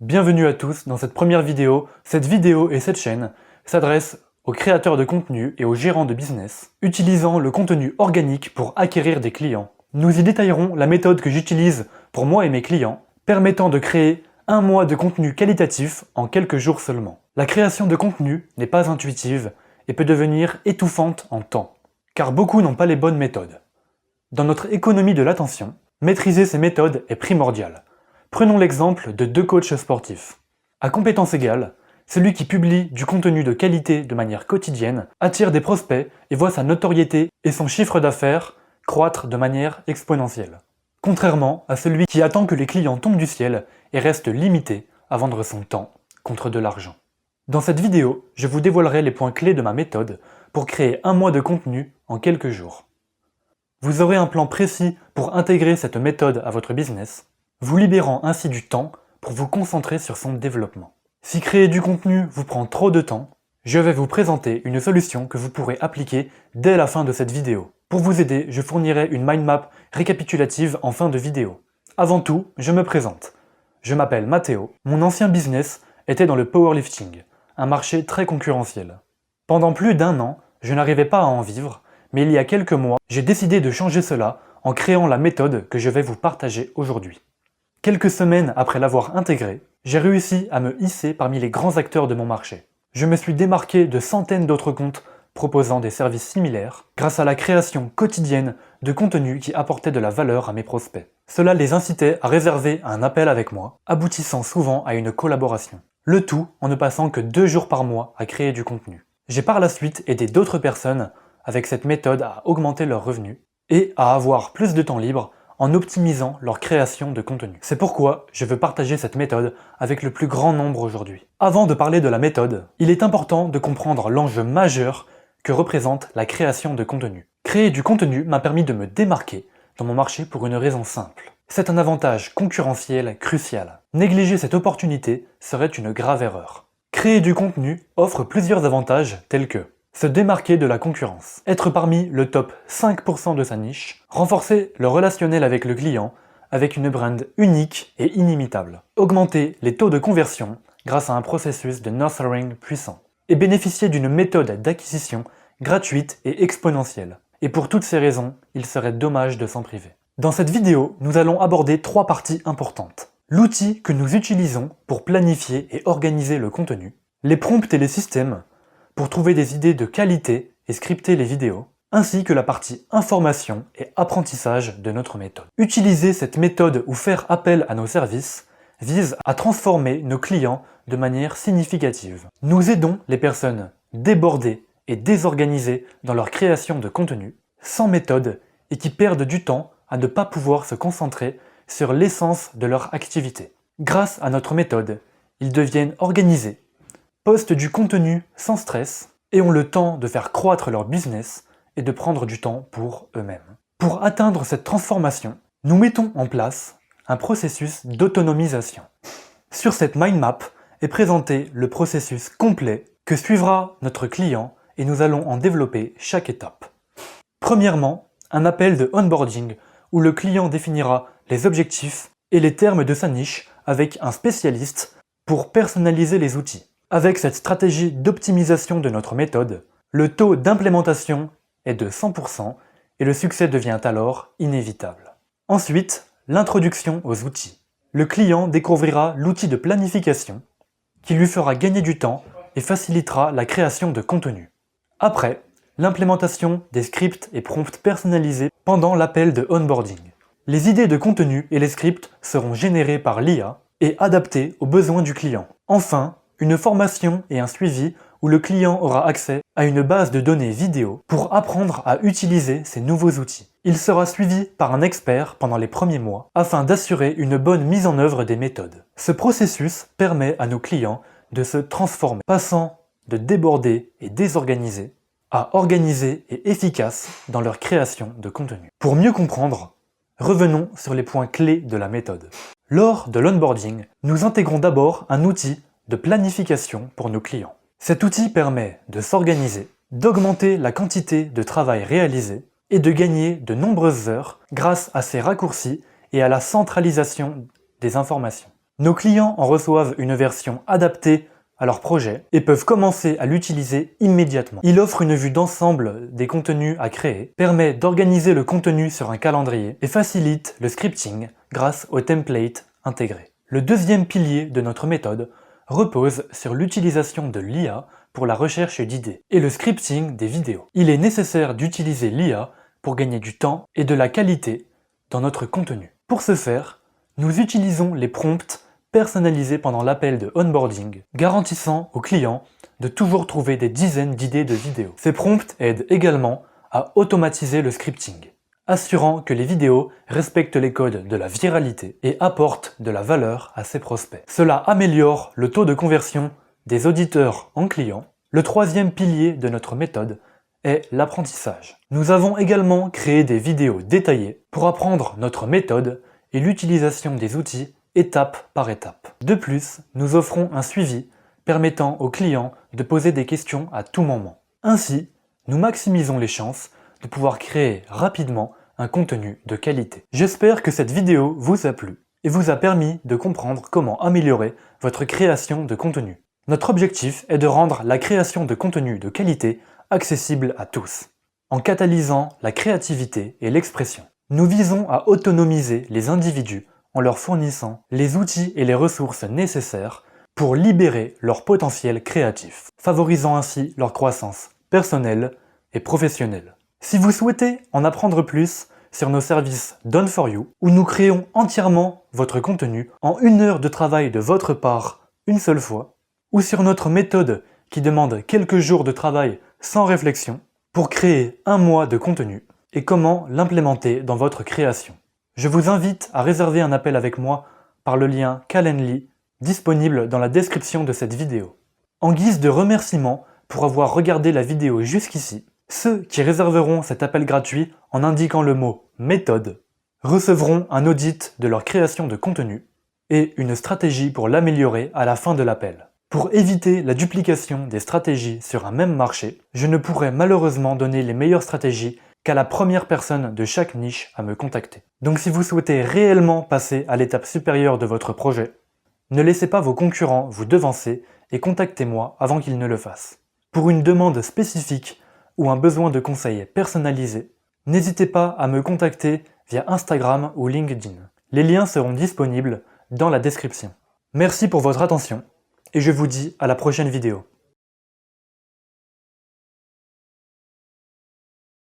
Bienvenue à tous dans cette première vidéo. Cette vidéo et cette chaîne s'adressent aux créateurs de contenu et aux gérants de business, utilisant le contenu organique pour acquérir des clients. Nous y détaillerons la méthode que j'utilise pour moi et mes clients, permettant de créer un mois de contenu qualitatif en quelques jours seulement. La création de contenu n'est pas intuitive et peut devenir étouffante en temps, car beaucoup n'ont pas les bonnes méthodes. Dans notre économie de l'attention, maîtriser ces méthodes est primordial. Prenons l'exemple de deux coachs sportifs. À compétences égales, celui qui publie du contenu de qualité de manière quotidienne attire des prospects et voit sa notoriété et son chiffre d'affaires croître de manière exponentielle. Contrairement à celui qui attend que les clients tombent du ciel et reste limité à vendre son temps contre de l'argent. Dans cette vidéo, je vous dévoilerai les points clés de ma méthode pour créer un mois de contenu en quelques jours. Vous aurez un plan précis pour intégrer cette méthode à votre business, vous libérant ainsi du temps pour vous concentrer sur son développement. Si créer du contenu vous prend trop de temps, je vais vous présenter une solution que vous pourrez appliquer dès la fin de cette vidéo. Pour vous aider, je fournirai une mind map récapitulative en fin de vidéo. Avant tout, je me présente. Je m'appelle Matteo, mon ancien business était dans le powerlifting, un marché très concurrentiel. Pendant plus d'un an, je n'arrivais pas à en vivre, mais il y a quelques mois, j'ai décidé de changer cela en créant la méthode que je vais vous partager aujourd'hui. Quelques semaines après l'avoir intégrée, j'ai réussi à me hisser parmi les grands acteurs de mon marché. Je me suis démarqué de centaines d'autres comptes proposant des services similaires grâce à la création quotidienne de contenus qui apportaient de la valeur à mes prospects. Cela les incitait à réserver un appel avec moi, aboutissant souvent à une collaboration. Le tout en ne passant que 2 jours par mois à créer du contenu. J'ai par la suite aidé d'autres personnes avec cette méthode à augmenter leurs revenus et à avoir plus de temps libre en optimisant leur création de contenu. C'est pourquoi je veux partager cette méthode avec le plus grand nombre aujourd'hui. Avant de parler de la méthode, il est important de comprendre l'enjeu majeur que représente la création de contenu. Créer du contenu m'a permis de me démarquer dans mon marché pour une raison simple. C'est un avantage concurrentiel crucial. Négliger cette opportunité serait une grave erreur. Créer du contenu offre plusieurs avantages tels que se démarquer de la concurrence, être parmi le top 5% de sa niche, renforcer le relationnel avec le client avec une brand unique et inimitable, augmenter les taux de conversion grâce à un processus de nurturing puissant, et bénéficier d'une méthode d'acquisition gratuite et exponentielle. Et pour toutes ces raisons, il serait dommage de s'en priver. Dans cette vidéo, nous allons aborder 3 parties importantes. L'outil que nous utilisons pour planifier et organiser le contenu, les prompts et les systèmes, pour trouver des idées de qualité et scripter les vidéos, ainsi que la partie information et apprentissage de notre méthode. Utiliser cette méthode ou faire appel à nos services vise à transformer nos clients de manière significative. Nous aidons les personnes débordées et désorganisées dans leur création de contenu, sans méthode et qui perdent du temps à ne pas pouvoir se concentrer sur l'essence de leur activité. Grâce à notre méthode, ils deviennent organisés, postent du contenu sans stress et ont le temps de faire croître leur business et de prendre du temps pour eux-mêmes. Pour atteindre cette transformation, nous mettons en place un processus d'autonomisation. Sur cette mind map est présenté le processus complet que suivra notre client et nous allons en développer chaque étape. Premièrement, un appel de onboarding où le client définira les objectifs et les termes de sa niche avec un spécialiste pour personnaliser les outils. Avec cette stratégie d'optimisation de notre méthode, le taux d'implémentation est de 100% et le succès devient alors inévitable. Ensuite, l'introduction aux outils. Le client découvrira l'outil de planification qui lui fera gagner du temps et facilitera la création de contenu. Après, l'implémentation des scripts et prompts personnalisés pendant l'appel de onboarding. Les idées de contenu et les scripts seront générés par l'IA et adaptés aux besoins du client. Enfin, une formation et un suivi où le client aura accès à une base de données vidéo pour apprendre à utiliser ces nouveaux outils. Il sera suivi par un expert pendant les premiers mois afin d'assurer une bonne mise en œuvre des méthodes. Ce processus permet à nos clients de se transformer, passant de débordés et désorganisés à organisés et efficaces dans leur création de contenu. Pour mieux comprendre, revenons sur les points clés de la méthode. Lors de l'onboarding, nous intégrons d'abord un outil de planification pour nos clients. Cet outil permet de s'organiser, d'augmenter la quantité de travail réalisé et de gagner de nombreuses heures grâce à ces raccourcis et à la centralisation des informations. Nos clients en reçoivent une version adaptée à leur projet et peuvent commencer à l'utiliser immédiatement. Il offre une vue d'ensemble des contenus à créer, permet d'organiser le contenu sur un calendrier et facilite le scripting grâce aux templates intégrés. Le deuxième pilier de notre méthode repose sur l'utilisation de l'IA pour la recherche d'idées et le scripting des vidéos. Il est nécessaire d'utiliser l'IA pour gagner du temps et de la qualité dans notre contenu. Pour ce faire, nous utilisons les prompts personnalisés pendant l'appel de onboarding, garantissant aux clients de toujours trouver des dizaines d'idées de vidéos. Ces prompts aident également à automatiser le scripting, assurant que les vidéos respectent les codes de la viralité et apportent de la valeur à ses prospects. Cela améliore le taux de conversion des auditeurs en clients. Le troisième pilier de notre méthode est l'apprentissage. Nous avons également créé des vidéos détaillées pour apprendre notre méthode et l'utilisation des outils étape par étape. De plus, nous offrons un suivi permettant aux clients de poser des questions à tout moment. Ainsi, nous maximisons les chances de pouvoir créer rapidement un contenu de qualité. J'espère que cette vidéo vous a plu et vous a permis de comprendre comment améliorer votre création de contenu. Notre objectif est de rendre la création de contenu de qualité accessible à tous, en catalysant la créativité et l'expression. Nous visons à autonomiser les individus en leur fournissant les outils et les ressources nécessaires pour libérer leur potentiel créatif, favorisant ainsi leur croissance personnelle et professionnelle. Si vous souhaitez en apprendre plus sur nos services Done for You, où nous créons entièrement votre contenu en 1 heure de travail de votre part une seule fois, ou sur notre méthode qui demande quelques jours de travail sans réflexion pour créer 1 mois de contenu et comment l'implémenter dans votre création. Je vous invite à réserver un appel avec moi par le lien Calendly disponible dans la description de cette vidéo. En guise de remerciement pour avoir regardé la vidéo jusqu'ici, ceux qui réserveront cet appel gratuit en indiquant le mot « méthode » recevront un audit de leur création de contenu et une stratégie pour l'améliorer à la fin de l'appel. Pour éviter la duplication des stratégies sur un même marché, je ne pourrai malheureusement donner les meilleures stratégies qu'à la première personne de chaque niche à me contacter. Donc si vous souhaitez réellement passer à l'étape supérieure de votre projet, ne laissez pas vos concurrents vous devancer et contactez-moi avant qu'ils ne le fassent. Pour une demande spécifique ou un besoin de conseils personnalisés, n'hésitez pas à me contacter via Instagram ou LinkedIn. Les liens seront disponibles dans la description. Merci pour votre attention et je vous dis à la prochaine vidéo.